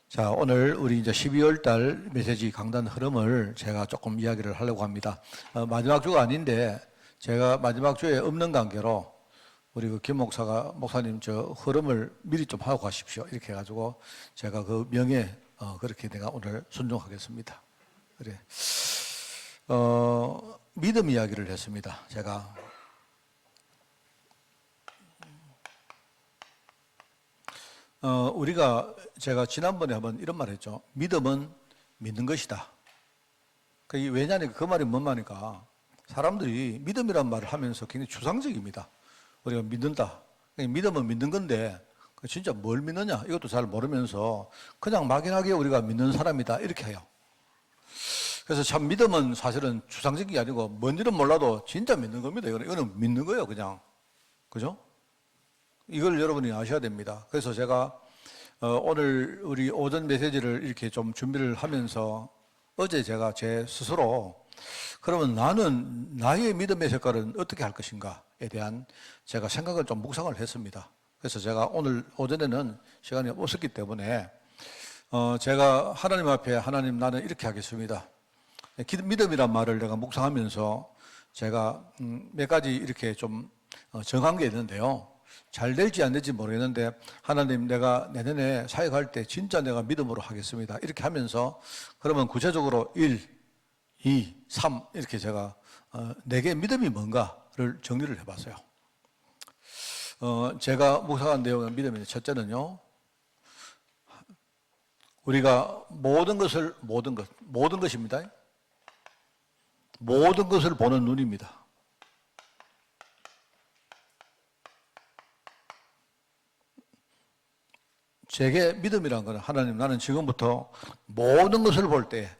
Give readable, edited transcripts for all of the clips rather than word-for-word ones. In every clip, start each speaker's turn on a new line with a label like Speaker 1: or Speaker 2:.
Speaker 1: 자, 오늘 우리 이제 12월 달 메시지 강단 흐름을 제가 조금 이야기를 하려고 합니다. 마지막 주가 아닌데 제가 마지막 주에 없는 관계로 우리 그 김 목사가 목사님 저 흐름을 미리 좀 하고 가십시오. 이렇게 해가지고 제가 그 명예 그렇게 내가 오늘 순종하겠습니다. 그래. 믿음 이야기를 했습니다. 제가 제가 지난번에 한번 이런 말 했죠. 믿음은 믿는 것이다. 왜냐하면 그 말이 뭔 말이니까 사람들이 믿음이란 말을 하면서 굉장히 추상적입니다. 우리가 믿는다. 믿음은 믿는 건데 진짜 뭘 믿느냐 이것도 잘 모르면서 그냥 막연하게 우리가 믿는 사람이다 이렇게 해요. 그래서 참 믿음은 사실은 추상적인 게 아니고 뭔지는 몰라도 진짜 믿는 겁니다. 이거는 믿는 거예요, 그냥. 그죠? 이걸 여러분이 아셔야 됩니다. 그래서 제가 오늘 우리 오전 메시지를 이렇게 좀 준비를 하면서 어제 제가 제 스스로 그러면 나는 나의 믿음의 색깔은 어떻게 할 것인가에 대한 제가 생각을 좀 묵상을 했습니다. 그래서 제가 오늘 오전에는 시간이 없었기 때문에 제가 하나님 앞에 하나님 나는 이렇게 하겠습니다. 믿음이란 말을 내가 묵상하면서 제가 몇 가지 이렇게 좀 정한 게 있는데요. 잘 될지 안 될지 모르겠는데 하나님 내가 내년에 사역할 때 진짜 내가 믿음으로 하겠습니다. 이렇게 하면서 그러면 구체적으로 1, 2, 3 이렇게 제가 내게 믿음이 뭔가를 정리를 해봤어요. 제가 묵상한 내용은 믿음인데 첫째는요. 우리가 모든 것입니다. 모든 것을 보는 눈입니다. 제게 믿음이란 것은 하나님 나는 지금부터 모든 것을 볼 때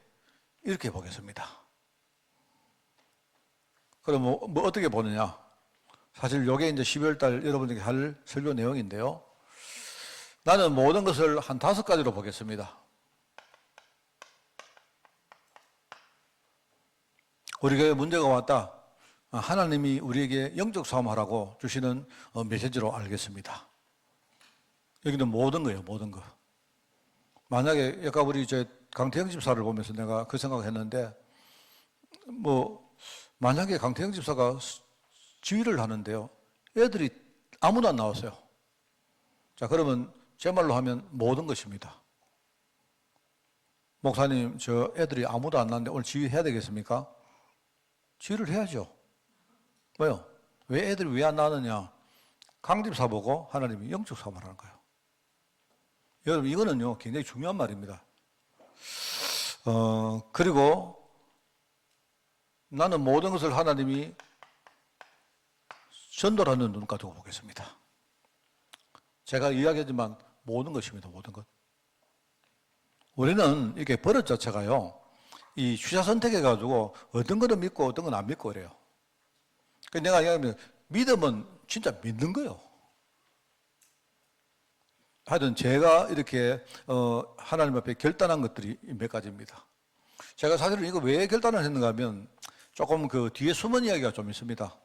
Speaker 1: 이렇게 보겠습니다. 그럼 뭐 어떻게 보느냐? 사실 이게 이제 12월 달 여러분들에게 할 설교 내용인데요. 나는 모든 것을 한 5가지로 보겠습니다. 우리에게 문제가 왔다. 하나님이 우리에게 영적 싸움하라고 주시는 메시지로 알겠습니다. 여기는 모든 거예요, 모든 거. 만약에 아까 우리 강태영 집사를 보면서 내가 그 생각을 했는데, 만약에 강태영 집사가 지휘를 하는데요. 애들이 아무도 안 나왔어요. 자, 그러면 제 말로 하면 모든 것입니다. 목사님, 저 애들이 아무도 안 나왔는데 오늘 지휘해야 되겠습니까? 지휘를 해야죠. 왜요? 왜 애들이 왜 안 나왔느냐? 강 집사 보고 하나님이 영적 싸움을 하는 거예요. 여러분, 이거는요, 굉장히 중요한 말입니다. 그리고 나는 모든 것을 하나님이 전도하는 눈 가지고 보겠습니다. 제가 이야기하지만 모든 것입니다, 모든 것. 우리는 이렇게 버릇 자체가요, 이 취사 선택해가지고 어떤 거는 믿고 어떤 건 안 믿고 그래요. 내가 이야기하면 믿음은 진짜 믿는 거예요. 하여튼 제가 이렇게 하나님 앞에 결단한 것들이 몇 가지입니다. 제가 사실은 이거 왜 결단을 했는가 하면 조금 그 뒤에 숨은 이야기가 좀 있습니다.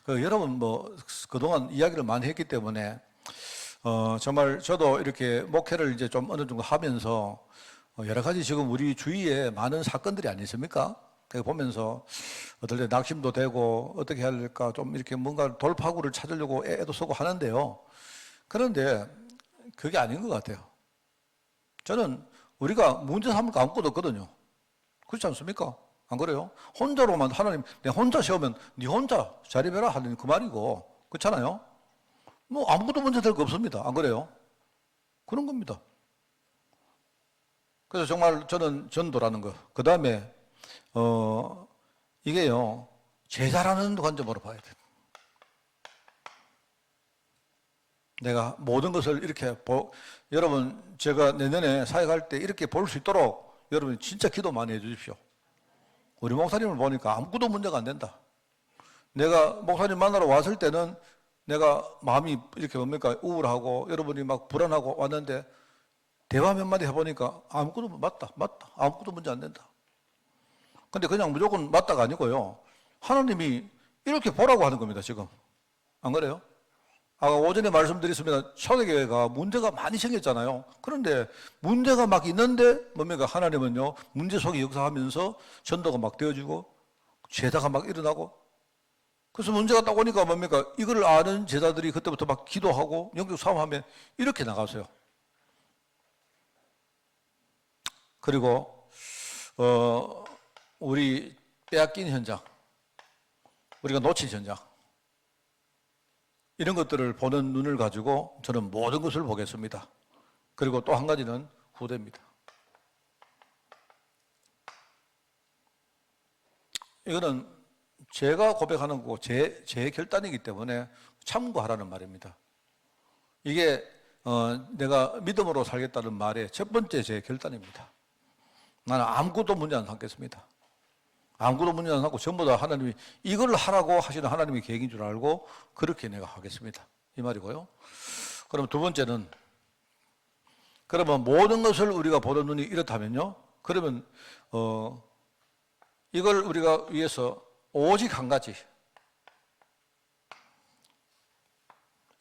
Speaker 1: 여러분 그동안 이야기를 많이 했기 때문에 정말 저도 이렇게 목회를 이제 좀 어느 정도 하면서 여러 가지 지금 우리 주위에 많은 사건들이 아니십니까? 보면서 어떨 때 낙심도 되고 어떻게 해야 할까 좀 이렇게 뭔가 돌파구를 찾으려고 애도 쓰고 하는데요. 그런데 그게 아닌 것 같아요. 저는 우리가 문제 삼을 거 아무것도 없거든요. 그렇지 않습니까? 안 그래요? 혼자로만 하나님, 내 혼자 세우면 네 혼자 자리매라 하는 그 말이고, 그렇잖아요? 아무것도 문제 될 거 없습니다. 안 그래요? 그런 겁니다. 그래서 정말 저는 전도라는 거, 그 다음에, 이게요, 제자라는 관점으로 봐야 돼요. 내가 모든 것을 이렇게 여러분, 제가 내년에 사역할 때 이렇게 볼 수 있도록 여러분 진짜 기도 많이 해 주십시오. 우리 목사님을 보니까 아무것도 문제가 안 된다. 내가 목사님 만나러 왔을 때는 내가 마음이 이렇게 우울하고 여러분이 막 불안하고 왔는데 대화 몇 마디 해보니까 아무것도 맞다. 아무것도 문제 안 된다. 근데 그냥 무조건 맞다가 아니고요. 하나님이 이렇게 보라고 하는 겁니다, 지금. 안 그래요? 아까 오전에 말씀드렸습니다. 초대교회가 문제가 많이 생겼잖아요. 그런데 문제가 막 있는데 뭡니까? 하나님은요, 문제 속에 역사하면서 전도가 막 되어지고 제사가 막 일어나고, 그래서 문제가 딱 오니까 뭡니까? 이걸 아는 제자들이 그때부터 막 기도하고 영적 싸움하면 이렇게 나가서요. 그리고 우리 빼앗긴 현장, 우리가 놓친 현장, 이런 것들을 보는 눈을 가지고 저는 모든 것을 보겠습니다. 그리고 또 한 가지는 후대입니다. 이거는 제가 고백하는 거고 제 결단이기 때문에 참고하라는 말입니다. 이게 내가 믿음으로 살겠다는 말의 첫 번째 제 결단입니다. 나는 아무것도 문제 안 삼겠습니다. 아무것도 문제 안 삼고 전부 다 하나님이 이걸 하라고 하시는 하나님의 계획인 줄 알고 그렇게 내가 하겠습니다. 이 말이고요. 그럼 두 번째는, 그러면 모든 것을 우리가 보는 눈이 이렇다면요, 그러면 이걸 우리가 위해서 오직 한 가지,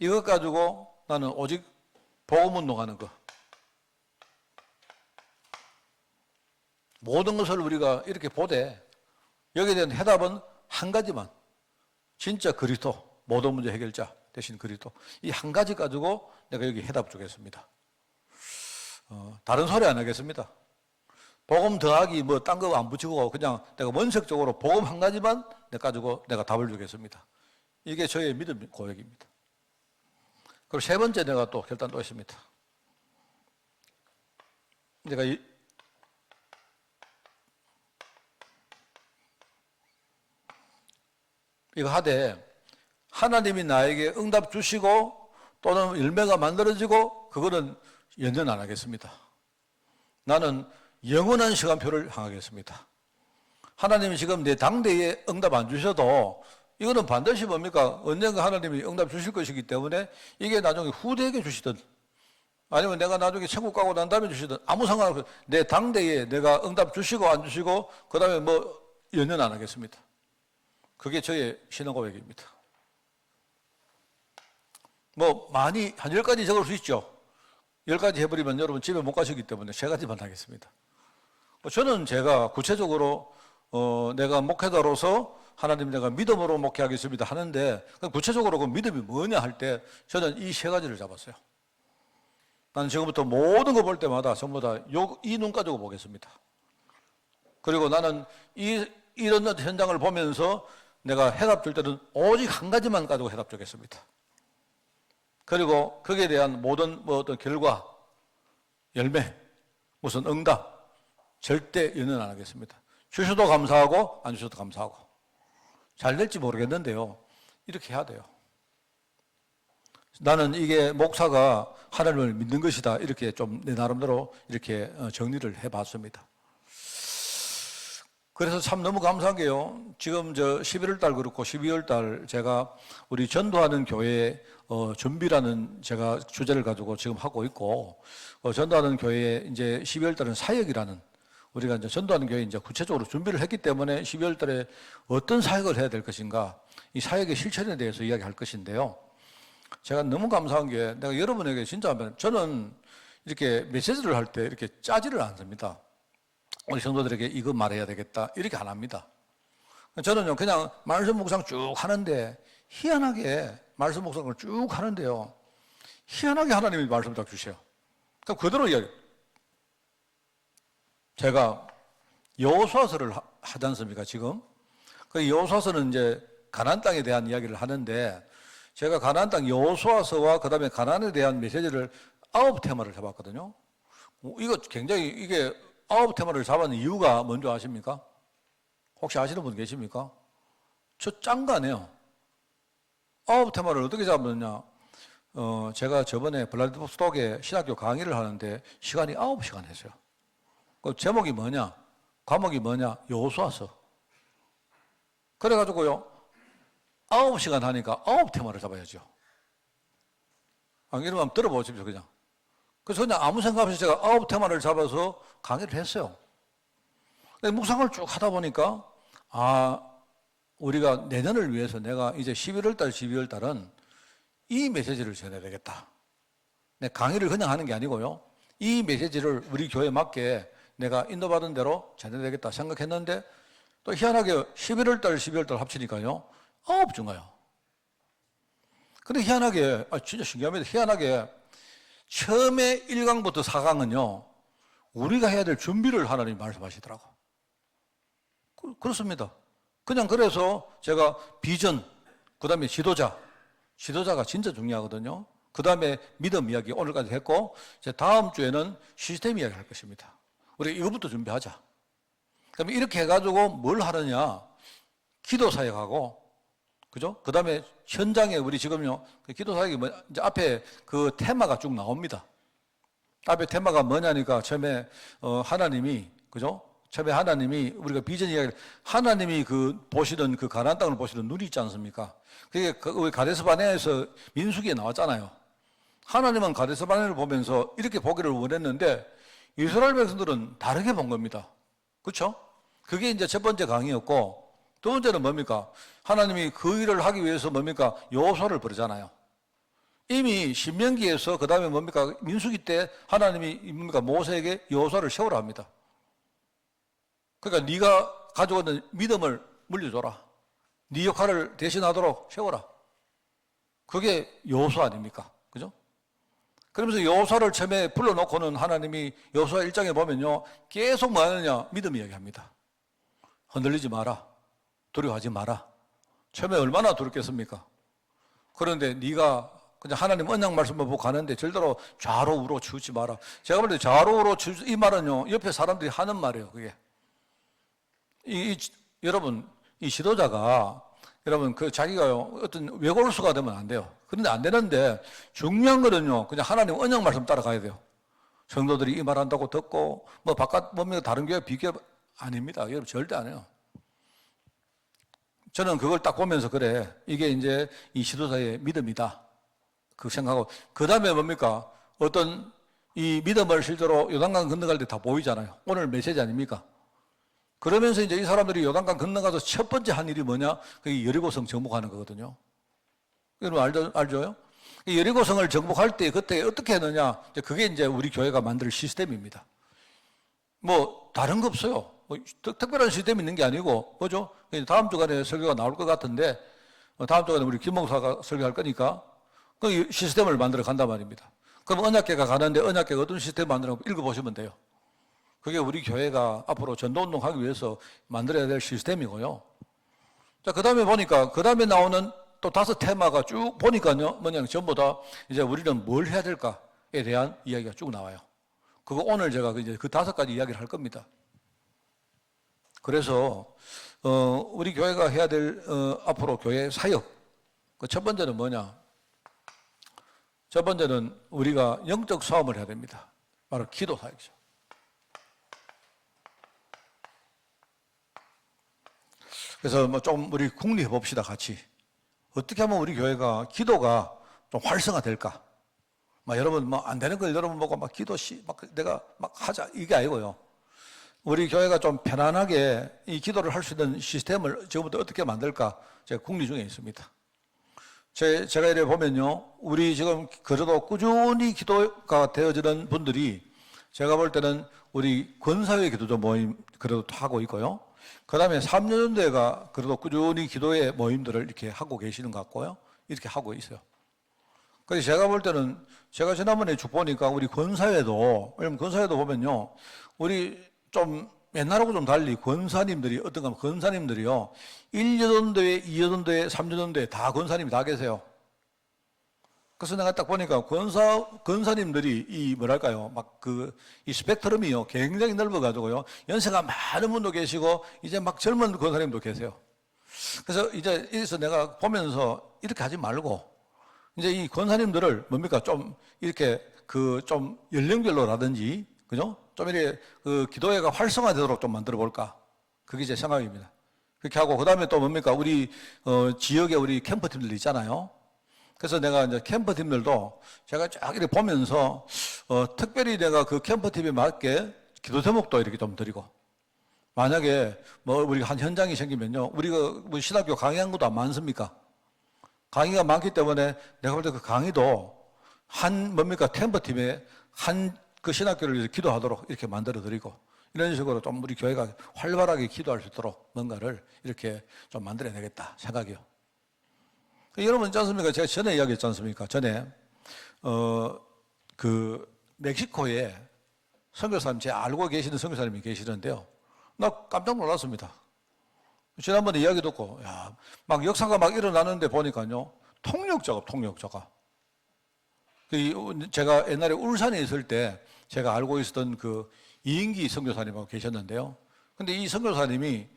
Speaker 1: 이것 가지고 나는 오직 복음 운동하는 거, 모든 것을 우리가 이렇게 보되 여기에 대한 해답은 한 가지만, 진짜 그리스도, 모든 문제 해결자 대신 그리스도, 이 한 가지 가지고 내가 여기 해답 주겠습니다. 다른 소리 안 하겠습니다. 복음 더하기 뭐 딴 거 안 붙이고 그냥 내가 원색적으로 복음 한 가지만 가지고 내가 답을 주겠습니다. 이게 저의 믿음 고백입니다. 그리고 세 번째 내가 또 결단 또 있습니다. 내가 이거 하되 하나님이 나에게 응답 주시고 또는 열매가 만들어지고 그거는 연연 안 하겠습니다. 나는 영원한 시간표를 향하겠습니다. 하나님이 지금 내 당대에 응답 안 주셔도 이거는 반드시 뭡니까? 언젠가 하나님이 응답 주실 것이기 때문에 이게 나중에 후대에게 주시든 아니면 내가 나중에 천국 가고 난 다음에 주시든 아무 상관없어요. 내 당대에 내가 응답 주시고 안 주시고 그 다음에 뭐 연연 안 하겠습니다. 그게 저의 신앙 고백입니다. 뭐 많이 한 10가지 적을 수 있죠. 10가지 해버리면 여러분 집에 못 가시기 때문에 3가지만 하겠습니다. 저는 제가 구체적으로 내가 목회자로서 하나님 내가 믿음으로 목회하겠습니다 하는데 구체적으로 그 믿음이 뭐냐 할 때 저는 이 3가지를 잡았어요. 나는 지금부터 모든 거 볼 때마다 전부 다 이 눈 가지고 보겠습니다. 그리고 나는 이런 현장을 보면서 내가 해답 줄 때는 오직 한 가지만 가지고 해답 주겠습니다. 그리고 거기에 대한 모든 뭐 어떤 결과, 열매, 무슨 응답 절대 연연 안 하겠습니다. 주셔도 감사하고 안 주셔도 감사하고. 잘 될지 모르겠는데요. 이렇게 해야 돼요. 나는 이게 목사가 하나님을 믿는 것이다. 이렇게 좀 내 나름대로 이렇게 정리를 해봤습니다. 그래서 참 너무 감사한 게요. 지금 저 11월 달 그렇고 12월 달 제가 우리 전도하는 교회 준비라는 제가 주제를 가지고 지금 하고 있고 전도하는 교회에 이제 12월 달은 사역이라는 우리가 이제 전도하는 교회에 이제 구체적으로 준비를 했기 때문에 12월 달에 어떤 사역을 해야 될 것인가 이 사역의 실천에 대해서 이야기할 것인데요. 제가 너무 감사한 게 내가 여러분에게 진짜 저는 이렇게 메시지를 할 때 이렇게 짜지를 않습니다. 우리 성도들에게 이거 말해야 되겠다 이렇게 안 합니다. 저는요 그냥 말씀 묵상 쭉 하는데 희한하게 말씀 묵상을 쭉 하는데요 희한하게 하나님이 말씀을 딱 주셔요. 그럼 그대로 이야기. 제가 여호수아서를 하지 않습니까 지금? 그 여호수아서는 이제 가나안 땅에 대한 이야기를 하는데 제가 가나안 땅 여호수아서와 그 다음에 가나안에 대한 메시지를 9테마를 잡았거든요. 이거 굉장히 이게 9테마를 잡은 이유가 뭔지 아십니까? 혹시 아시는 분 계십니까? 저 짠 거 아니에요. 9테마를 어떻게 잡았느냐? 제가 저번에 블라디보스톡에 신학교 강의를 하는데 시간이 9시간 했어요. 그 제목이 뭐냐? 과목이 뭐냐? 여호수아서. 그래가지고요 9시간 하니까 9테마를 잡아야죠. 이러면 한번 들어보십시오 그냥. 그래서 그냥 아무 생각 없이 제가 9테마를 잡아서 강의를 했어요. 묵상을 쭉 하다 보니까 우리가 내년을 위해서 내가 이제 11월 달, 12월 달은 이 메시지를 전해야 되겠다. 내 강의를 그냥 하는 게 아니고요. 이 메시지를 우리 교회에 맞게 내가 인도받은 대로 전해야 되겠다 생각했는데 또 희한하게 11월 달, 12월 달 합치니까요. 9주가요. 근데 희한하게, 진짜 신기합니다. 희한하게 처음에 1강부터 4강은요. 우리가 해야 될 준비를 하나님이 말씀하시더라고. 그렇습니다. 그냥 그래서 제가 비전, 그 다음에 지도자가 진짜 중요하거든요. 그 다음에 믿음 이야기 오늘까지 했고, 이제 다음 주에는 시스템 이야기 할 것입니다. 우리 이거부터 준비하자. 그럼 이렇게 해가지고 뭘 하느냐? 기도 사역하고, 그죠? 그 다음에 현장에 우리 지금요, 기도 사역이 이제 앞에 그 테마가 쭉 나옵니다. 앞에 테마가 뭐냐니까 처음에, 하나님이, 그죠? 처음에 하나님이 우리가 비전 이야기를, 하나님이 그 보시던 그 가나안 땅을 보시던 눈이 있지 않습니까? 그게 그 가데스 바네아에서 민수기에 나왔잖아요. 하나님은 가데스 바네아를 보면서 이렇게 보기를 원했는데 이스라엘 백성들은 다르게 본 겁니다. 그렇죠? 그게 이제 첫 번째 강의였고, 두 번째는 뭡니까? 하나님이 그 일을 하기 위해서 뭡니까? 여호수아를 부르잖아요. 이미 신명기에서 그 다음에 뭡니까? 민수기 때 하나님이 뭡니까? 모세에게 여호수아를 세우라 합니다. 그러니까 네가 가지고 있는 믿음을 물려줘라. 네 역할을 대신하도록 세워라. 그게 여호수아 아닙니까? 그죠? 그러면서 여호수아를 처음에 불러놓고는 하나님이 여호수아 1장에 보면요. 계속 뭐 하느냐? 믿음 이야기합니다. 흔들리지 마라. 두려워하지 마라. 처음에 얼마나 두렵겠습니까? 그런데 네가 그냥 하나님 언약 말씀만 보고 가는데 절대로 좌로 우로 치우지 마라. 제가 볼 때 좌로 우로 치우지, 이 말은요. 옆에 사람들이 하는 말이에요. 그게. 여러분, 이 지도자가 여러분 그 자기가요 어떤 외골수가 되면 안 돼요. 그런데 안 되는데 중요한 거는요 그냥 하나님 언약 말씀 따라가야 돼요. 성도들이 이 말 한다고 듣고 뭐 바깥 뭡니까 다른 교회 비교 아닙니다. 여러분 절대 안 해요. 저는 그걸 딱 보면서 그래 이게 이제 이 지도자의 믿음이다 그 생각하고 그 다음에 뭡니까 어떤 이 믿음을 실제로 요단강 건너갈 때 다 보이잖아요. 오늘 메시지 아닙니까? 그러면서 이제 이 사람들이 요단강 건너가서 첫 번째 한 일이 뭐냐? 그게 여리고성 정복하는 거거든요. 여러분 알죠? 여리고성을 정복할 때 그때 어떻게 했느냐? 그게 이제 우리 교회가 만들 시스템입니다. 뭐 다른 거 없어요. 뭐 특별한 시스템이 있는 게 아니고 뭐죠? 다음 주간에 설교가 나올 것 같은데 다음 주간에 우리 김 목사가 설교할 거니까 그 시스템을 만들어 간단 말입니다. 그럼 언약궤가 가는데 언약궤가 어떤 시스템 만들어 읽어보시면 돼요. 그게 우리 교회가 앞으로 전도운동 하기 위해서 만들어야 될 시스템이고요. 자, 그 다음에 보니까, 그 다음에 나오는 또 5 테마가 쭉 보니까요, 뭐냐, 전부 다 이제 우리는 뭘 해야 될까에 대한 이야기가 쭉 나와요. 그거 오늘 제가 이제 그 5가지 이야기를 할 겁니다. 그래서, 우리 교회가 해야 될, 앞으로 교회 사역. 그 첫 번째는 뭐냐? 첫 번째는 우리가 영적 싸움을 해야 됩니다. 바로 기도 사역이죠. 그래서 뭐 좀 우리 궁리해 봅시다, 같이. 어떻게 하면 우리 교회가 기도가 좀 활성화될까? 막 여러분 뭐 안 되는 걸 여러분 보고 막 막 내가 막 하자 이게 아니고요. 우리 교회가 좀 편안하게 이 기도를 할 수 있는 시스템을 지금부터 어떻게 만들까? 제가 궁리 중에 있습니다. 제가 이래 보면요. 우리 지금 그래도 꾸준히 기도가 되어지는 분들이 제가 볼 때는 우리 권사회 기도조 모임 그래도 하고 있고요. 그 다음에 3년대가 그래도 꾸준히 기도의 모임들을 이렇게 하고 계시는 것 같고요. 이렇게 하고 있어요. 그래서 제가 볼 때는 제가 지난번에 쭉 보니까 우리 권사회도, 왜냐면 권사회도 보면요. 우리 좀 옛날하고 좀 달리 권사님들이, 어떤가 하면 권사님들이요. 1여전도회, 2여전도회, 3여전도회 다 권사님이 다 계세요. 그래서 내가 딱 보니까 권사님들이 이 뭐랄까요, 이 스펙트럼이요, 굉장히 넓어가지고요, 연세가 많은 분도 계시고, 이제 막 젊은 권사님도 계세요. 그래서 이제 여기서 내가 보면서 이렇게 하지 말고, 이제 이 권사님들을 뭡니까, 좀 이렇게 좀 연령별로라든지, 그죠? 좀 이렇게 기도회가 활성화되도록 좀 만들어 볼까. 그게 제 생각입니다. 그렇게 하고, 그 다음에 또 뭡니까, 우리, 지역에 우리 캠프팀들 있잖아요. 그래서 내가 이제 캠프팀들도 제가 쫙 이렇게 보면서, 특별히 내가 그 캠프팀에 맞게 기도 제목도 이렇게 좀 드리고, 만약에 뭐 우리가 한 현장이 생기면요, 우리가 뭐 신학교 강의한 것도 안 많습니까? 강의가 많기 때문에 내가 볼 때 그 강의도 뭡니까? 템버팀에 그 신학교를 기도하도록 이렇게 만들어 드리고, 이런 식으로 좀 우리 교회가 활발하게 기도할 수 있도록 뭔가를 이렇게 좀 만들어야 되겠다 생각이요. 여러분 있지 않습니까? 제가 전에 이야기했지 않습니까? 전에 그 멕시코에 선교사님, 제가 알고 계시는 선교사님이 계시는데요. 나 깜짝 놀랐습니다. 지난번에 이야기 듣고, 야, 막 역사가 막 일어나는데 보니까요, 통역자가. 제가 옛날에 울산에 있을 때 제가 알고 있었던 그 이인기 선교사님하고 계셨는데요. 근데 이 선교사님이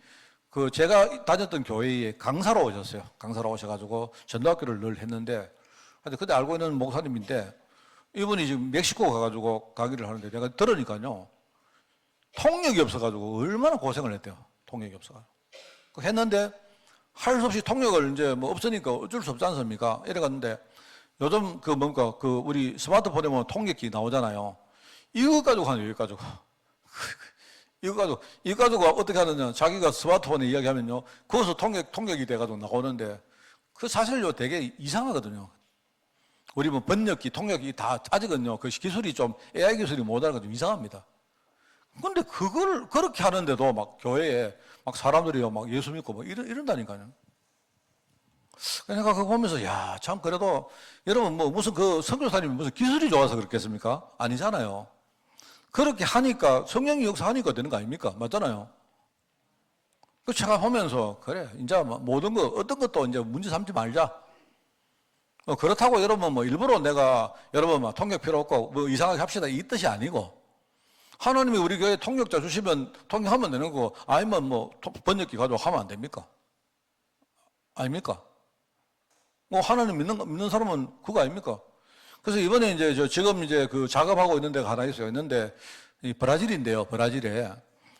Speaker 1: 그 제가 다녔던 교회에 강사로 오셨어요. 강사로 오셔가지고 전도학교를 늘 했는데, 그때 알고 있는 목사님인데, 이분이 지금 멕시코 가가지고 강의를 하는데 내가 들으니까요, 통역이 없어가지고 얼마나 고생을 했대요. 통역이 없어가지고. 했는데, 할 수 없이 통역을 이제 뭐 없으니까 어쩔 수 없지 않습니까? 이래갔는데, 요즘 우리 스마트폰에 보면 통역기 나오잖아요. 이거 가지고 하는 이거 가지고. 이거 가지고 어떻게 하느냐. 자기가 스마트폰에 이야기하면요. 거기서 통역이 돼가지고 나오는데, 그 사실요 되게 이상하거든요. 우리 뭐 번역기, 통역기 다 아직은요, 그 기술이 좀 AI 기술이 모자라서 좀 이상합니다. 근데 그걸 그렇게 하는데도 막 교회에 막 사람들이요, 막 예수 믿고 뭐 이런다니까요. 그러니까 그거 보면서, 야, 참, 그래도, 여러분, 뭐, 무슨 선교사님이 무슨 기술이 좋아서 그렇겠습니까? 아니잖아요. 그렇게 하니까, 성령이 역사하니까 되는 거 아닙니까? 맞잖아요. 그 제가 보면서, 그래, 이제 모든 거, 어떤 것도 이제 문제 삼지 말자. 그렇다고 여러분, 뭐, 일부러 내가, 여러분, 막 통역 필요 없고, 뭐, 이상하게 합시다. 이 뜻이 아니고, 하나님이 우리 교회에 통역자 주시면 통역하면 되는 거고, 아니면 뭐, 번역기 가지고 하면 안 됩니까? 아닙니까? 뭐 하나님 믿는 사람은 그거 아닙니까? 그래서 이번에 이제 지금 이제 그 작업하고 있는 데가 하나 있어요. 있는데 이 브라질인데요. 브라질에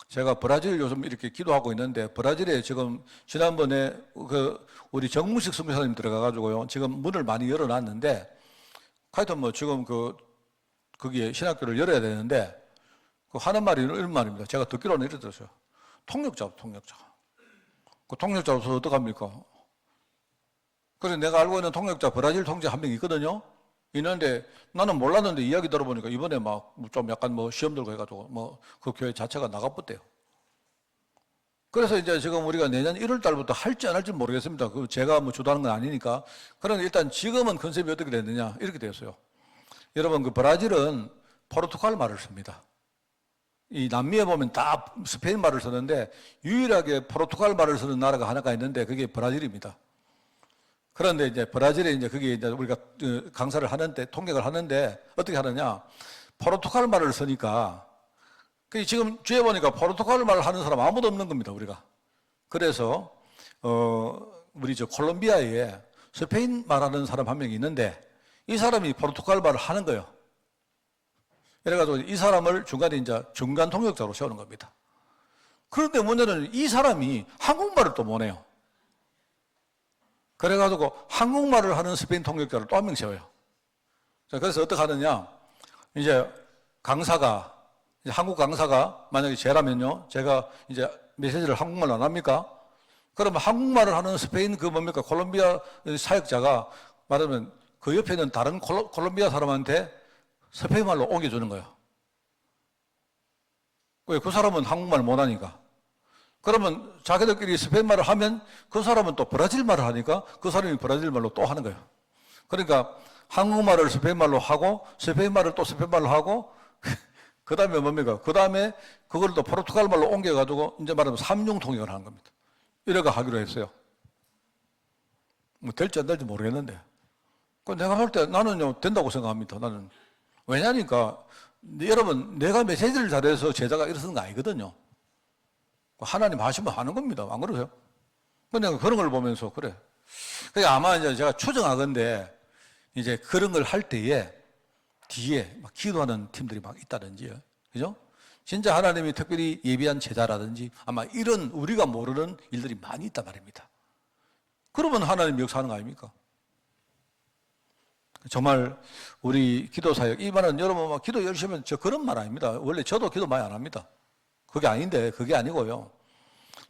Speaker 1: 제가 브라질 요즘 이렇게 기도하고 있는데, 브라질에 지금 지난번에 그 우리 정무식 선교사님 들어가가지고요, 지금 문을 많이 열어놨는데, 하여튼 뭐 지금 거기에 신학교를 열어야 되는데, 그 하는 말이 이런 말입니다. 제가 듣기로는 이렇게 들었어요. 통역자. 그 통역자 없어서 어떡합니까? 그래서 내가 알고 있는 통역자, 브라질 통역자 한 명 있거든요. 있는데 나는 몰랐는데 이야기 들어보니까 이번에 막 좀 약간 뭐 시험 들고 해가지고 뭐 그 교회 자체가 나가버대요. 그래서 이제 지금 우리가 내년 1월 달부터 할지 안 할지 모르겠습니다. 그 제가 뭐 주도하는 건 아니니까. 그런데 일단 지금은 컨셉이 어떻게 됐느냐, 이렇게 되었어요. 여러분, 그 브라질은 포르투갈 말을 씁니다. 이 남미에 보면 다 스페인 말을 쓰는데 유일하게 포르투갈 말을 쓰는 나라가 하나가 있는데 그게 브라질입니다. 그런데 이제 브라질에 이제 그게 이제 우리가 강사를 하는데, 통역을 하는데 어떻게 하느냐, 포르투갈 말을 쓰니까 지금 뒤에 보니까 포르투갈 말을 하는 사람 아무도 없는 겁니다, 우리가. 그래서 우리 콜롬비아에 스페인 말하는 사람 한 명이 있는데 이 사람이 포르투갈 말을 하는 거예요. 그래가지고 이 사람을 중간에 이제 중간 통역자로 세우는 겁니다. 그런데 문제는 이 사람이 한국말을 또 못해요. 그래가지고 한국말을 하는 스페인 통역자를 또 한 명 세워요. 자, 그래서 어떻게 하느냐, 이제 강사가, 이제 한국 강사가 만약에 제라면요, 제가 이제 메시지를 한국말로 안 합니까? 그러면 한국말을 하는 스페인 콜롬비아 사역자가 말하면 그 옆에 있는 다른 콜롬비아 사람한테 스페인말로 옮겨주는 거예요. 왜? 그 사람은 한국말 못하니까. 그러면 자기들끼리 스페인말을 하면 그 사람은 또 브라질말을 하니까 그 사람이 브라질말로 또 하는 거예요. 그러니까 한국말을 스페인말로 하고 스페인말을 또 스페인말로 하고 그 다음에 뭡니까? 그 다음에 그걸 또 포르투갈말로 옮겨가지고 이제 말하면 삼중 통역을 하는 겁니다. 이래가 하기로 했어요. 뭐 될지 안 될지 모르겠는데. 내가 볼 때 나는요, 된다고 생각합니다. 나는. 왜냐니까 여러분, 내가 메시지를 잘해서 제자가 일어서는 거 아니거든요. 하나님 하시면 하는 겁니다. 안 그러세요? 근데 그런 걸 보면서, 그래. 그러니까 아마 이제 제가 추정하건데, 이제 그런 걸 할 때에 뒤에 막 기도하는 팀들이 막 있다든지요. 그죠? 진짜 하나님이 특별히 예비한 제자라든지 아마 이런 우리가 모르는 일들이 많이 있단 말입니다. 그러면 하나님 역사하는 거 아닙니까? 정말 우리 기도 사역, 이 말은 여러분 막 기도 열심히 하면 저 그런 말 아닙니다. 원래 저도 기도 많이 안 합니다. 그게 아닌데, 그게 아니고요.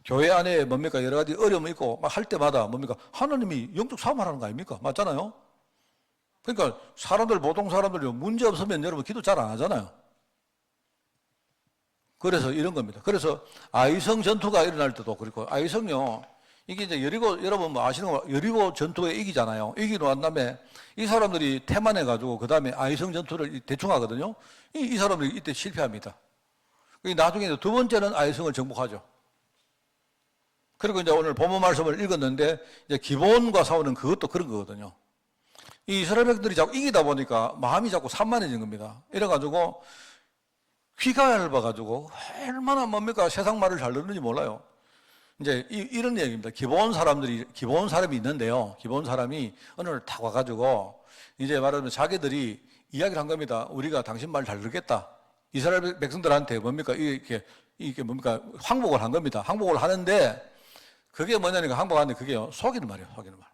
Speaker 1: 교회 안에 뭡니까? 여러 가지 어려움이 있고 막 할 때마다 뭡니까? 하나님이 영적 사함하라는 거 아닙니까? 맞잖아요? 그러니까 사람들, 보통 사람들이 문제 없으면 여러분 기도 잘 안 하잖아요. 그래서 이런 겁니다. 그래서 아이성 전투가 일어날 때도 그렇고, 아이성요, 이게 이제 여리고, 여러분 뭐 아시는 거, 여리고 전투에 이기잖아요. 이기고 난 다음에 이 사람들이 태만해가지고 그 다음에 아이성 전투를 대충 하거든요. 이 사람들이 이때 실패합니다. 나중에 두 번째는 아이성을 정복하죠. 그리고 이제 오늘 본문 말씀을 읽었는데, 이제 기본과 싸우는 그것도 그런 거거든요. 이 이스라엘 백들이 자꾸 이기다 보니까 마음이 자꾸 산만해진 겁니다. 이래가지고 귀가 얇아가지고 얼마나 뭡니까? 세상 말을 잘 듣는지 몰라요. 이제 이런 얘기입니다. 기본 사람이 있는데요. 기본 사람이 어느 날 탁 와가지고 이제 말하면 자기들이 이야기를 한 겁니다. 우리가 당신 말 잘 듣겠다. 이스라엘 백성들한테 뭡니까? 이게 뭡니까? 항복을 한 겁니다. 항복을 하는데 그게 뭐냐니까 항복하는데 그게요. 속이는 말이에요. 속이는 말.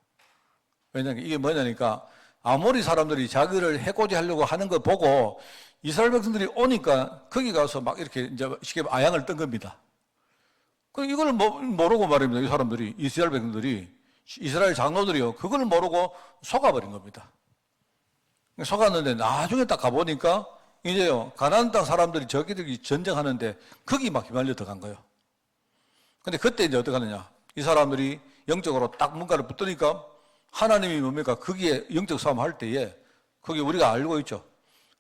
Speaker 1: 왜냐하면 이게 뭐냐니까 아모리 사람들이 자기를 해코지 하려고 하는 거 보고 이스라엘 백성들이 오니까 거기 가서 막 이렇게 이제 쉽게 아양을 뜬 겁니다. 그 이걸 모르고 말입니다. 이 사람들이, 이스라엘 백성들이, 이스라엘 장로들이요. 그걸 모르고 속아버린 겁니다. 속았는데 나중에 딱 가보니까 이제요, 가나안 땅 사람들이 저기들이 전쟁하는데 거기 막 휘말려 들어간 거예요. 근데 그때 이제 어떻게 하느냐. 이 사람들이 영적으로 딱 뭔가를 붙으니까 하나님이 뭡니까? 거기에 영적 싸움 할 때에 거기 우리가 알고 있죠.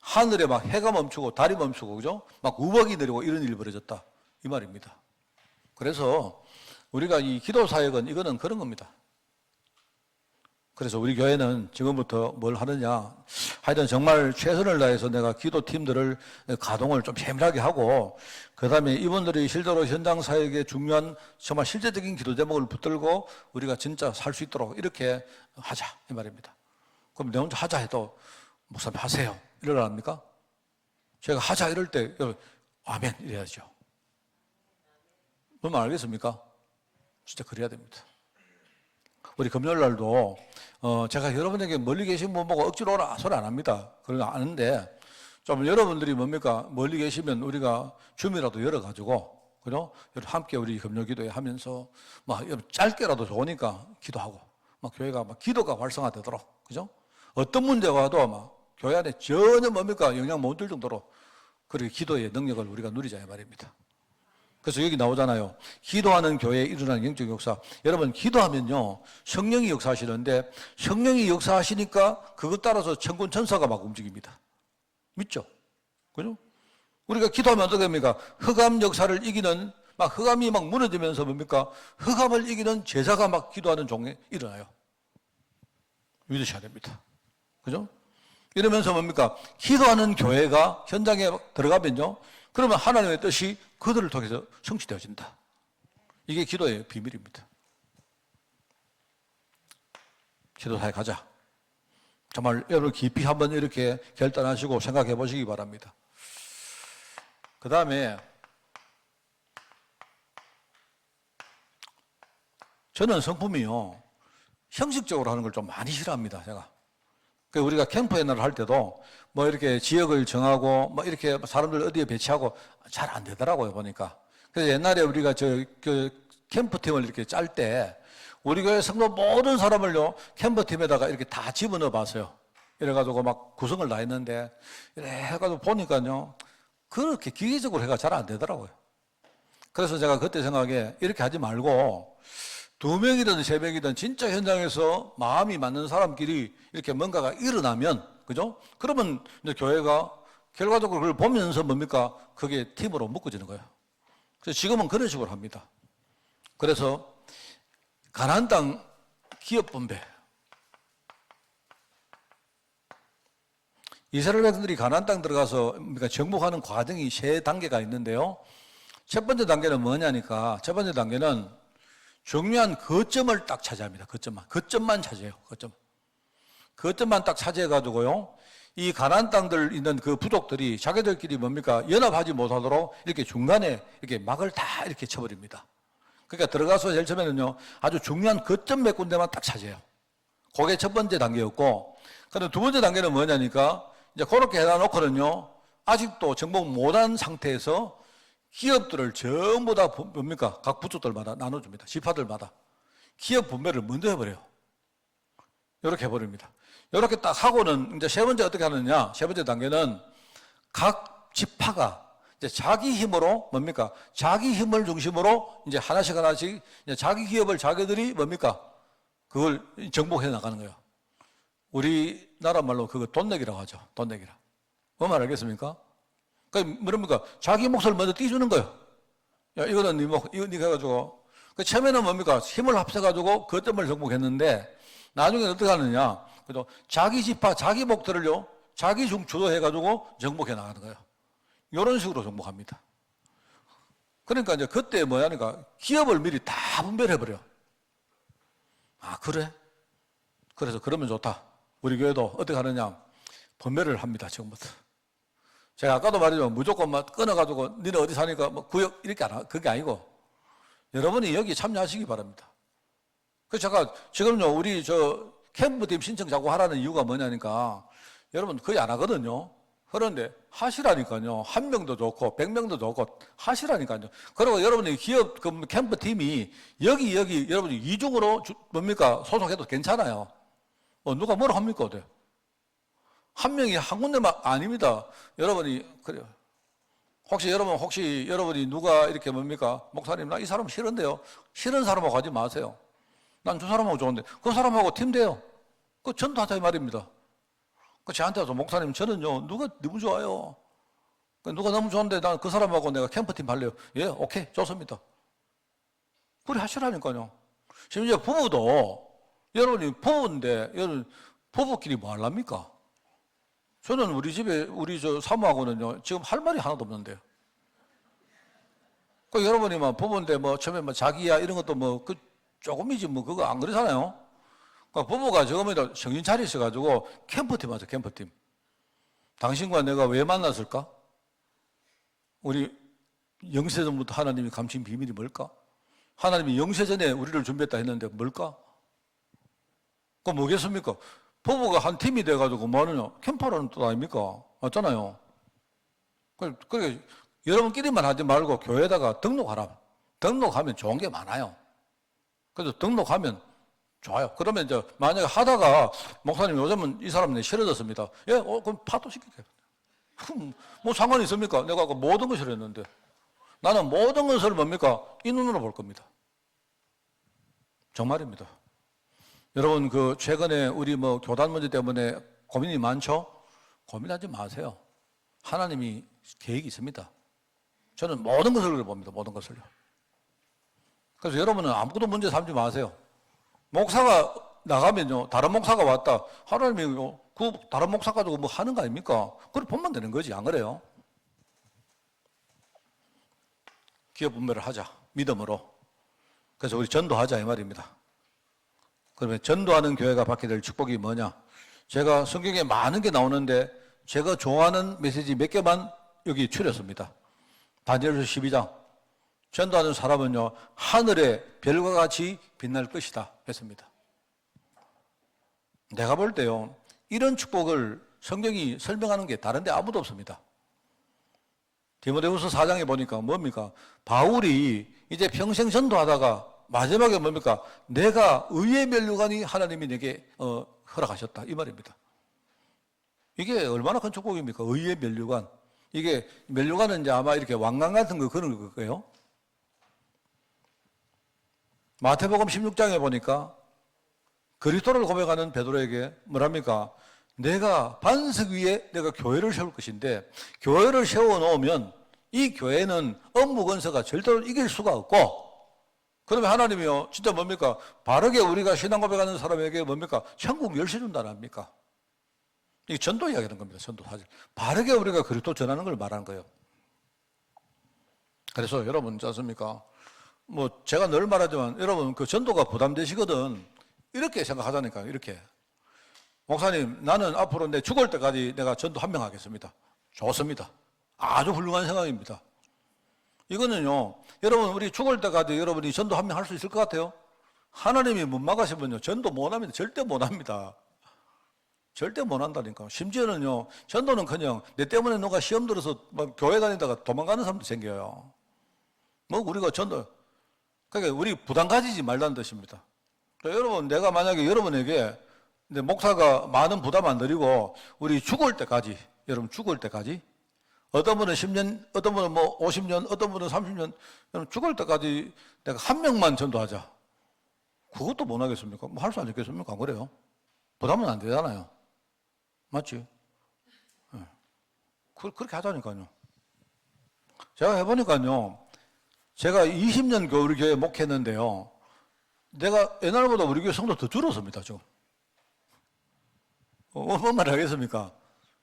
Speaker 1: 하늘에 막 해가 멈추고 달이 멈추고, 그죠? 막 우박이 내리고 이런 일이 벌어졌다. 이 말입니다. 그래서 우리가 이 기도 사역은 이거는 그런 겁니다. 그래서 우리 교회는 지금부터 뭘 하느냐. 하여튼 정말 최선을 다해서 내가 기도팀들을 가동을 좀 세밀하게 하고, 그 다음에 이분들이 실제로 현장 사역에 중요한 정말 실제적인 기도 제목을 붙들고 우리가 진짜 살 수 있도록 이렇게 하자. 이 말입니다. 그럼 내 혼자 하자 해도 목사님 하세요. 이러랍니까? 제가 하자 이럴 때 아멘 이래야죠. 뭔 말 알겠습니까? 진짜 그래야 됩니다. 우리 금요일 날도 제가 여러분에게 멀리 계신 분 보고 억지로 오라 소리 안 합니다. 그런 거 아는데 좀 여러분들이 뭡니까? 멀리 계시면 우리가 줌이라도 열어가지고, 그죠? 함께 우리 금요 기도회 하면서 막 짧게라도 좋으니까 기도하고, 막 교회가 막 기도가 활성화되도록, 그죠? 어떤 문제가 와도 막 교회 안에 전혀 뭡니까? 영향 못 들 정도로 그렇게 기도의 능력을 우리가 누리자 이 말입니다. 그래서 여기 나오잖아요. 기도하는 교회에 일어나는 영적 역사. 여러분, 기도하면요, 성령이 역사하시는데, 성령이 역사하시니까 그것 따라서 천군 천사가 막 움직입니다. 믿죠? 그죠? 우리가 기도하면 어떻게 됩니까? 흑암 역사를 이기는, 막 흑암이 막 무너지면서 뭡니까? 흑암을 이기는 제사가 막 기도하는 종에 일어나요. 믿으셔야 됩니다. 그죠? 이러면서 뭡니까? 기도하는 교회가 현장에 들어가면요, 그러면 하나님의 뜻이 그들을 통해서 성취되어진다. 이게 기도의 비밀입니다. 기도사에 가자. 정말 여러분 깊이 한번 이렇게 결단하시고 생각해 보시기 바랍니다. 그 다음에 저는 성품이요, 형식적으로 하는 걸 좀 많이 싫어합니다. 제가. 우리가 캠프 연화를 할 때도 뭐 이렇게 지역을 정하고 뭐 이렇게 사람들 어디에 배치하고 잘 안 되더라고요, 보니까. 그래서 옛날에 우리가 캠프팀을 이렇게 짤 때 우리 교회 성도 모든 사람을요, 캠프팀에다가 이렇게 다 집어넣어 봤어요. 이래가지고 막 구성을 다 했는데, 이래 해가지고 보니까요, 그렇게 기계적으로 해가 잘 안 되더라고요. 그래서 제가 그때 생각에 이렇게 하지 말고 2명이든 3명이든 진짜 현장에서 마음이 맞는 사람끼리 이렇게 뭔가가 일어나면, 그죠? 그러면 이제 교회가 결과적으로 그걸 보면서 뭡니까? 그게 팀으로 묶어지는 거예요. 그래서 지금은 그런 식으로 합니다. 그래서 가나안 땅 기업 분배. 이스라엘 백성들이 가나안 땅 들어가서 그러니까 정복하는 과정이 3단계가 있는데요. 첫 번째 단계는 뭐냐니까, 첫 번째 단계는 중요한 거점을 딱 차지합니다. 거점만 차지해요. 거점만 딱 차지해가지고요, 이 가나안 땅들 있는 그 부족들이 자기들끼리 뭡니까? 연합하지 못하도록 이렇게 중간에 이렇게 막을 다 이렇게 쳐버립니다. 그러니까 들어가서 제일 처음에는요, 아주 중요한 거점 몇 군데만 딱 차지해요. 그게 첫 번째 단계였고, 그다음 두 번째 단계는 뭐냐니까, 이제 그렇게 해놔놓고는요, 아직도 정복 못한 상태에서 기업들을 전부 다 뭡니까? 각 부처들마다 나눠줍니다. 지파들마다. 기업 분배를 먼저 해버려요. 이렇게 해버립니다. 이렇게 딱 하고는 이제 세 번째 어떻게 하느냐? 세 번째 단계는 각 지파가 이제 자기 힘으로 뭡니까? 자기 힘을 중심으로 이제 하나씩 하나씩 이제 자기 기업을 자기들이 뭡니까? 그걸 정복해 나가는 거예요. 우리나라 말로 그거 돈 내기라고 하죠. 돈 내기라. 뭐 말 알겠습니까? 그러니까 뭡니까? 자기 몫을 먼저 띄주는 거예요. 야, 이거는 네 몫, 이거 네가 해가지고. 그 처음에는 뭡니까? 힘을 합쳐가지고 그 점을 정복했는데 나중에 어떻게 하느냐? 그래도 자기 지파, 자기 몫들을요, 자기 중 주도해가지고 정복해 나가는 거예요. 이런 식으로 정복합니다. 그러니까 이제 그때 뭐냐니까 기업을 미리 다 분별해버려. 아, 그래? 그래서 그러면 좋다. 우리 교회도 어떻게 하느냐? 분별을 합니다, 지금부터. 제가 아까도 말했지만 무조건 막 끊어가지고 니네 어디 사니까 뭐 구역 이렇게 안 하, 그게 아니고 여러분이 여기 참여하시기 바랍니다. 그래서 제가 지금요, 우리 캠프팀 신청 자꾸 하라는 이유가 뭐냐니까 여러분 거의 안 하거든요. 그런데 하시라니까요. 1명도 좋고 100명도 좋고 하시라니까요. 그리고 여러분이 기업 캠프팀이 여기 여러분이 이중으로 뭡니까? 소속해도 괜찮아요. 누가 뭐라 합니까? 어때? 한 명이 한 군데만 아닙니다. 여러분이 그래요. 혹시 여러분이 누가 이렇게 뭡니까? 목사님 나 이 사람 싫은데요. 싫은 사람하고 가지 마세요. 난 저 사람하고 좋은데 그 사람하고 팀 돼요. 그 전도하자 이 말입니다. 그 저한테 와서 목사님 저는요 누가 너무 좋아요. 누가 너무 좋은데 난 그 사람하고 내가 캠프팀 할래요. 예, 오케이 좋습니다. 그래 하시라니까요. 심지어 부부도 여러분이 부부인데 여러분 부부끼리 뭐 하랍니까? 저는 우리 집에 우리 사모하고는요 지금 할 말이 하나도 없는데요. 그 여러분이 뭐 부부인데 뭐 처음에 뭐 자기야 이런 것도 뭐 그 조금이지 뭐 그거 안 그러잖아요. 그러니까 부부가 조금이라도 정신 차리셔가지고 캠프팀 하죠, 캠프팀. 당신과 내가 왜 만났을까? 우리 영세전부터 하나님이 감춘 비밀이 뭘까? 하나님이 영세전에 우리를 준비했다 했는데 뭘까? 그거 뭐겠습니까? 부부가 한 팀이 돼가지고 뭐 하느냐? 캠프라는 뜻 아닙니까? 맞잖아요. 그래, 여러분끼리만 하지 말고 교회에다가 등록하라. 등록하면 좋은 게 많아요. 그래서 등록하면 좋아요. 그러면 이제 만약에 하다가 목사님 요즘은 이 사람 내 싫어졌습니다. 예, 그럼 파토시킬게요. 뭐 상관이 있습니까? 내가 아까 모든 것을 했는데 나는 모든 것을 뭡니까? 이 눈으로 볼 겁니다. 정말입니다. 여러분 최근에 우리 교단 문제 때문에 고민이 많죠? 고민하지 마세요. 하나님이 계획이 있습니다. 저는 모든 것을 봅니다. 모든 것을요. 그래서 여러분은 아무것도 문제 삼지 마세요. 목사가 나가면요, 다른 목사가 왔다. 하나님이 그 다른 목사 가지고 뭐 하는 거 아닙니까? 그걸 보면 되는 거지, 안 그래요? 기업 분배를 하자, 믿음으로. 그래서 우리 전도하자, 이 말입니다. 그러면 전도하는 교회가 받게 될 축복이 뭐냐? 제가 성경에 많은 게 나오는데 제가 좋아하는 메시지 몇 개만 여기 추렸습니다. 다니엘서 12장. 전도하는 사람은요, 하늘의 별과 같이 빛날 것이다 했습니다. 내가 볼 때요, 이런 축복을 성경이 설명하는 게 다른 데 아무도 없습니다. 디모데후서 4장에 보니까 뭡니까? 바울이 이제 평생 전도하다가 마지막에 뭡니까? 내가 의의 면류관이 하나님이 내게 허락하셨다 이 말입니다. 이게 얼마나 큰 축복입니까? 의의 면류관. 이게 면류관은 이제 아마 이렇게 왕관 같은 거 그런 거예요. 마태복음 16장에 보니까 그리스도를 고백하는 베드로에게 뭐랍니까? 내가 반석 위에 내가 교회를 세울 것인데 교회를 세워놓으면 이 교회는 억무건서가 절대로 이길 수가 없고 그러면 하나님이요 진짜 뭡니까? 바르게 우리가 신앙 고백하는 사람에게 뭡니까? 천국 열쇠 준다는 합니까? 이게 전도 이야기하는 겁니다. 전도 사실 바르게 우리가 그리스도 전하는 걸 말하는 거예요. 그래서 여러분 있지 않습니까? 제가 늘 말하지만 여러분 그 전도가 부담되시거든 이렇게 생각하자니까요. 이렇게 목사님 나는 앞으로 내 죽을 때까지 내가 전도 한 명 하겠습니다. 좋습니다. 아주 훌륭한 생각입니다. 이거는요 여러분 우리 죽을 때까지 여러분이 전도 한 명 할 수 있을 것 같아요? 하나님이 못 막으시면요 전도 못합니다. 절대 못합니다. 절대 못한다니까. 심지어는요 전도는 그냥 내 때문에 누가 시험 들어서 막 교회 다니다가 도망가는 사람도 생겨요. 뭐 우리가 전도, 그러니까 우리 부담 가지지 말라는 뜻입니다. 그러니까 여러분, 내가 만약에 여러분에게 근데 목사가 많은 부담 안 드리고 우리 죽을 때까지, 여러분 죽을 때까지, 어떤 분은 10년, 어떤 분은 뭐 50년, 어떤 분은 30년, 여러분 죽을 때까지 내가 한 명만 전도하자. 그것도 못 하겠습니까? 뭐 할 수 있겠습니까? 안 그래요? 부담은 안 되잖아요. 맞지? 네. 그렇게 하자니까요. 제가 해보니까요, 제가 20년 우리 교회 목회했는데요, 내가 옛날보다 우리 교회 성도 더 줄었습니다, 지금. 뭔 말 하겠습니까?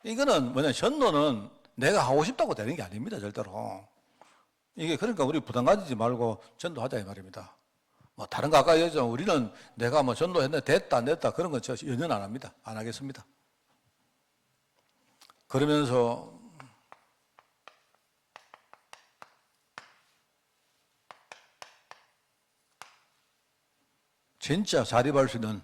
Speaker 1: 이거는 뭐냐, 전도는 내가 하고 싶다고 되는 게 아닙니다, 절대로. 이게 그러니까 우리 부담 가지지 말고 전도하자, 이 말입니다. 뭐 다른 거 아까 얘기했지만 우리는 내가 뭐 전도했는데 됐다, 안 됐다, 그런 건 저 연연 안 합니다. 안 하겠습니다. 그러면서 진짜 자립할 수 있는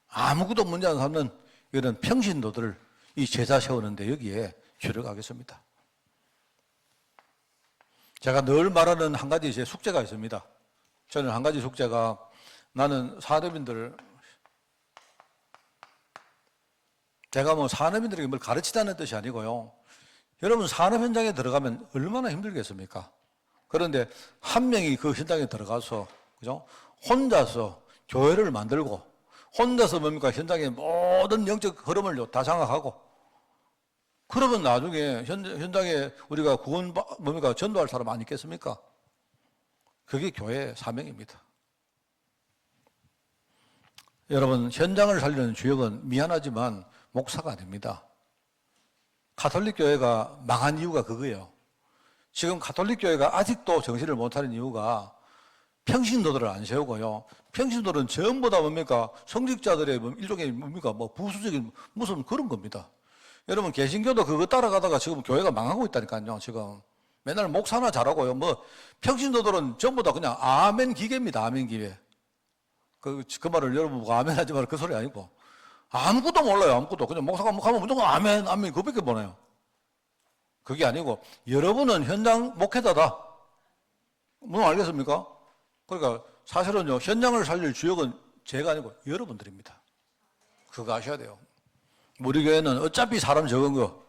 Speaker 1: 아무것도 문제 안 삼는 이런 평신도들을 이 제자 세우는데 여기에 주력하겠습니다. 제가 늘 말하는 한 가지 제 숙제가 있습니다. 저는 한 가지 숙제가, 나는 산업인들, 제가 뭐 산업인들에게 뭘 가르치다는 뜻이 아니고요. 여러분 산업 현장에 들어가면 얼마나 힘들겠습니까? 그런데 한 명이 그 현장에 들어가서, 그죠? 혼자서 교회를 만들고, 혼자서 뭡니까? 현장의 모든 영적 흐름을 다 장악하고, 그러면 나중에 현장에 우리가 구원, 뭡니까? 전도할 사람 안 있겠습니까? 그게 교회의 사명입니다. 여러분, 현장을 살리는 주역은 미안하지만 목사가 아닙니다. 가톨릭 교회가 망한 이유가 그거예요. 지금 가톨릭 교회가 아직도 정신을 못하는 이유가 평신도들을 안 세우고요. 평신도는 전부 다 뭡니까? 성직자들의 일종의 뭡니까? 뭐 부수적인 무슨 그런 겁니다. 여러분, 개신교도 그거 따라가다가 지금 교회가 망하고 있다니까요, 지금. 맨날 목사나 잘하고요. 뭐, 평신도들은 전부 다 그냥 아멘 기계입니다, 아멘 기계. 그 말을 여러분 보고 아멘 하지 마라, 그 소리 아니고. 아무것도 몰라요, 아무것도. 그냥 목사가 뭐 하면 무조건 아멘, 아멘, 그거밖에 못해요. 그게 아니고, 여러분은 현장 목회자다. 뭐 알겠습니까? 그러니까 사실은요, 현장을 살릴 주역은 제가 아니고 여러분들입니다. 그거 아셔야 돼요. 우리 교회는 어차피 사람 적은 거,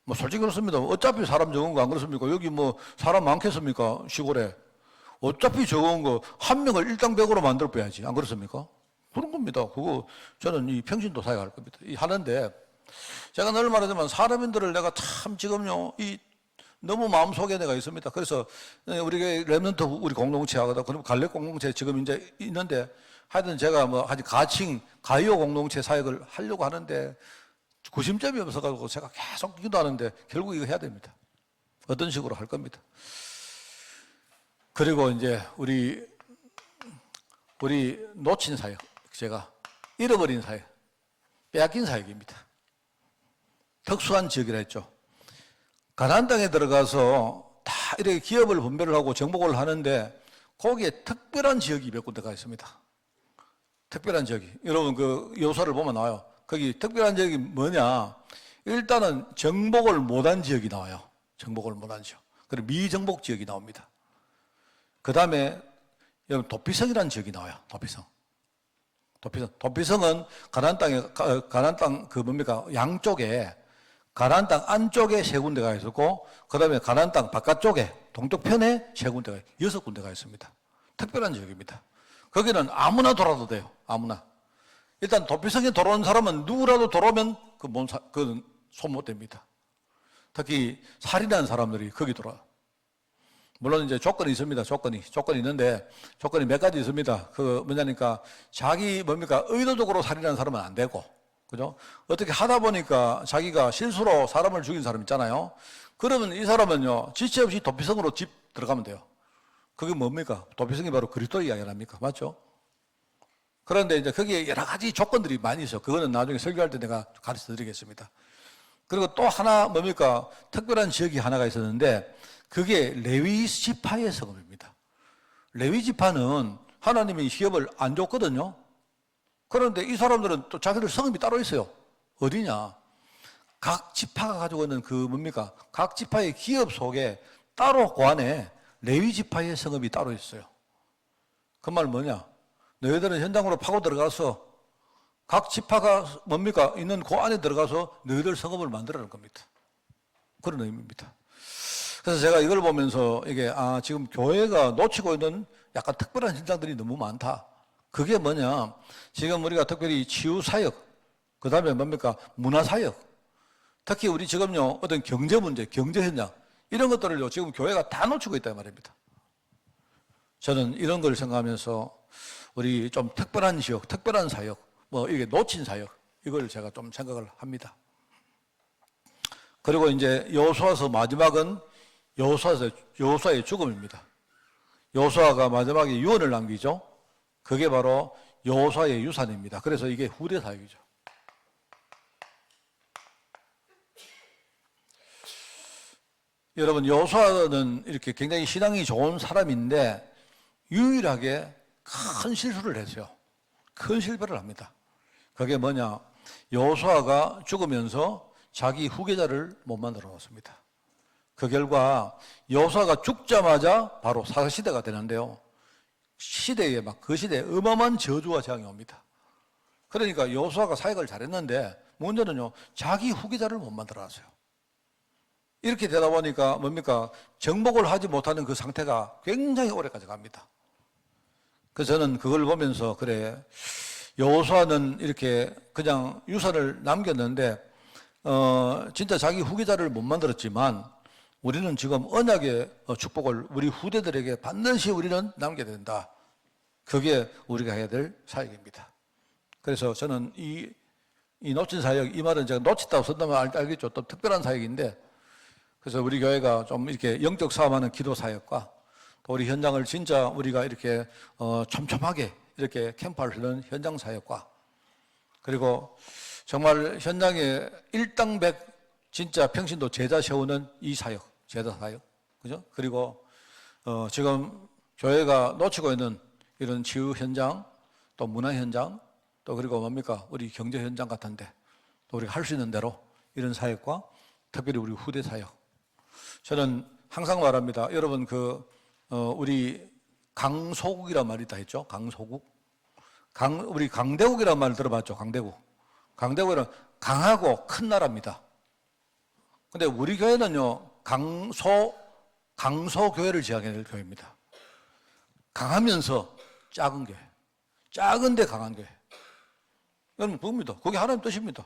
Speaker 1: 뭐 솔직히 그렇습니다. 어차피 사람 적은 거 안 그렇습니까? 여기 뭐 사람 많겠습니까? 시골에. 어차피 적은 거 한 명을 일당백으로 만들어 빼야지. 안 그렇습니까? 그런 겁니다. 그거 저는 이 평신도 사회 할 겁니다. 이 하는데 제가 늘 말하지만 사람인들을 내가 참 지금요, 이 너무 마음속에 내가 있습니다. 그래서 우리 랩런트 우리 공동체 하거든. 그럼 갈래 공동체 지금 이제 있는데 하여튼 제가 뭐 아직 가칭 가요 공동체 사역을 하려고 하는데 구심점이 없어가지고 제가 계속 기도하는데 결국 이거 해야 됩니다. 어떤 식으로 할 겁니다. 그리고 이제 우리 놓친 사역, 제가 잃어버린 사역, 빼앗긴 사역입니다. 특수한 지역이라 했죠. 가나안 땅에 들어가서 다 이렇게 기업을 분배를 하고 정복을 하는데 거기에 특별한 지역이 몇 군데가 있습니다. 특별한 지역이. 여러분 그 요소를 보면 나와요. 거기 특별한 지역이 뭐냐? 일단은 정복을 못한 지역이 나와요. 정복을 못한 지역. 그리고 미정복 지역이 나옵니다. 그 다음에 여러분 도피성이라는 지역이 나와요. 도피성. 도피성은 가나안 땅 그 뭡니까? 양쪽에 가나안 땅 안쪽에 세 군데가 있었고, 그 다음에 가나안 땅 바깥쪽에 동쪽편에 세 군데가, 6군데가 있습니다. 특별한 지역입니다. 거기는 아무나 돌아도 돼요. 아무나. 일단 도피성에 돌아온 사람은 누구라도 돌아오면 그건 손 못 댑니다. 특히 살인한 사람들이 거기 돌아와요. 물론 이제 조건이 있습니다. 조건이 있는데 조건이 몇 가지 있습니다. 그 뭐냐니까 자기 뭡니까? 의도적으로 살인한 사람은 안 되고, 그죠? 어떻게 하다 보니까 자기가 실수로 사람을 죽인 사람 있잖아요. 그러면 이 사람은요, 지체 없이 도피성으로 집 들어가면 돼요. 그게 뭡니까? 도피성이 바로 그리스도 이야기 아닙니까? 맞죠? 그런데 이제 거기에 여러 가지 조건들이 많이 있어요. 그거는 나중에 설교할 때 내가 가르쳐 드리겠습니다. 그리고 또 하나 뭡니까? 특별한 지역이 하나가 있었는데 그게 레위 지파의 성읍입니다. 레위 지파는 하나님이 시업을 안 줬거든요. 그런데 이 사람들은 또 자기들 성읍이 따로 있어요. 어디냐? 각 지파가 가지고 있는 그 뭡니까? 각 지파의 기업 속에 따로 그 안에 레위 지파의 성읍이 따로 있어요. 그 말 뭐냐? 너희들은 현장으로 파고 들어가서 각 지파가 뭡니까? 있는 그 안에 들어가서 너희들 성읍을 만들어라는 겁니다. 그런 의미입니다. 그래서 제가 이걸 보면서 이게 지금 교회가 놓치고 있는 약간 특별한 현장들이 너무 많다. 그게 뭐냐? 지금 우리가 특별히 치유사역, 그 다음에 뭡니까? 문화사역, 특히 우리 지금요 어떤 경제 문제, 경제 현장 이런 것들을요 지금 교회가 다 놓치고 있다 말입니다. 저는 이런 걸 생각하면서 우리 좀 특별한 지역, 특별한 사역, 뭐 이게 놓친 사역 이걸 제가 좀 생각을 합니다. 그리고 이제 여호수아서 마지막은 여호수아의 죽음입니다. 여호수아가 마지막에 유언을 남기죠. 그게 바로 여호수아의 유산입니다. 그래서 이게 후대 사역이죠. 여러분, 여호수아는 이렇게 굉장히 신앙이 좋은 사람인데 유일하게 큰 실수를 했어요. 큰 실패를 합니다. 그게 뭐냐? 여호수아가 죽으면서 자기 후계자를 못 만들어 놓습니다. 그 결과 여호수아가 죽자마자 바로 사사시대가 되는데요. 시대에 그 시대에 어마어마한 저주와 재앙이 옵니다. 그러니까 여호수아가 사역을 잘했는데 문제는요, 자기 후계자를 못 만들어 놨어요. 이렇게 되다 보니까 뭡니까? 정복을 하지 못하는 그 상태가 굉장히 오래까지 갑니다. 그래서 저는 그걸 보면서 그래, 여호수아는 이렇게 그냥 유산을 남겼는데 진짜 자기 후계자를 못 만들었지만 우리는 지금 언약의 축복을 우리 후대들에게 반드시 우리는 남겨야 된다. 그게 우리가 해야 될 사역입니다. 그래서 저는 이 놓친 사역, 이 말은 제가 놓쳤다고 쓴다면 알겠죠. 또 특별한 사역인데, 그래서 우리 교회가 좀 이렇게 영적 싸움하는 기도 사역과 또 우리 현장을 진짜 우리가 이렇게 촘촘하게 이렇게 캠프를 하는 현장 사역과, 그리고 정말 현장에 일당백 진짜 평신도 제자 세우는 이 사역, 제자 사역, 그죠? 그리고 지금 교회가 놓치고 있는 이런 치유 현장, 또 문화 현장, 또 그리고 뭡니까? 우리 경제 현장 같은데 또 우리가 할 수 있는 대로 이런 사역과 특별히 우리 후대 사역. 저는 항상 말합니다. 여러분 우리 강소국이란 말이 있다 했죠? 강소국. 우리 강대국이란 말 들어봤죠? 강대국. 강대국은 강하고 큰 나라입니다. 근데 우리 교회는요, 강소교회를 지향해야 될 교회입니다. 강하면서 작은 교회. 작은데 강한 교회. 여러분, 그겁니다. 그게 하나님 뜻입니다.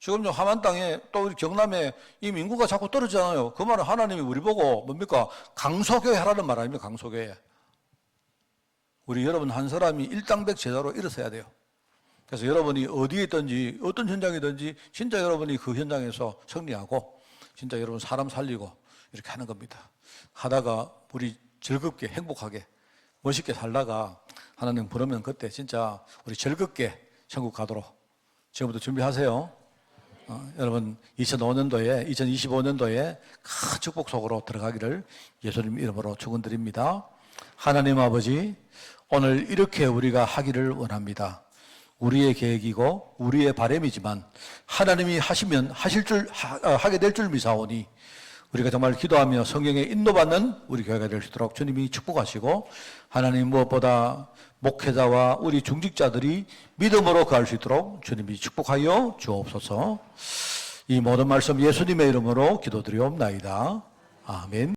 Speaker 1: 지금요, 하만 땅에 또 우리 경남에 이 인구가 자꾸 떨어지잖아요. 그 말은 하나님이 우리 보고 뭡니까? 강소교회 하라는 말 아닙니까? 강소교회. 우리 여러분 한 사람이 일당백 제자로 일어서야 돼요. 그래서 여러분이 어디에 있든지 어떤 현장이든지 진짜 여러분이 그 현장에서 승리하고 진짜 여러분 사람 살리고 이렇게 하는 겁니다. 하다가 우리 즐겁게 행복하게 멋있게 살다가 하나님 부르면 그때 진짜 우리 즐겁게 천국 가도록 지금부터 준비하세요. 여러분 2025년도에 큰 축복 속으로 들어가기를 예수님 이름으로 축원드립니다. 하나님 아버지, 오늘 이렇게 우리가 하기를 원합니다. 우리의 계획이고 우리의 바람이지만 하나님이 하시면 하게 될 줄 믿사오니 우리가 정말 기도하며 성령에 인도받는 우리 교회가 될 수 있도록 주님이 축복하시고, 하나님 무엇보다 목회자와 우리 중직자들이 믿음으로 가할 수 있도록 주님이 축복하여 주옵소서. 이 모든 말씀 예수님의 이름으로 기도드리옵나이다. 아멘.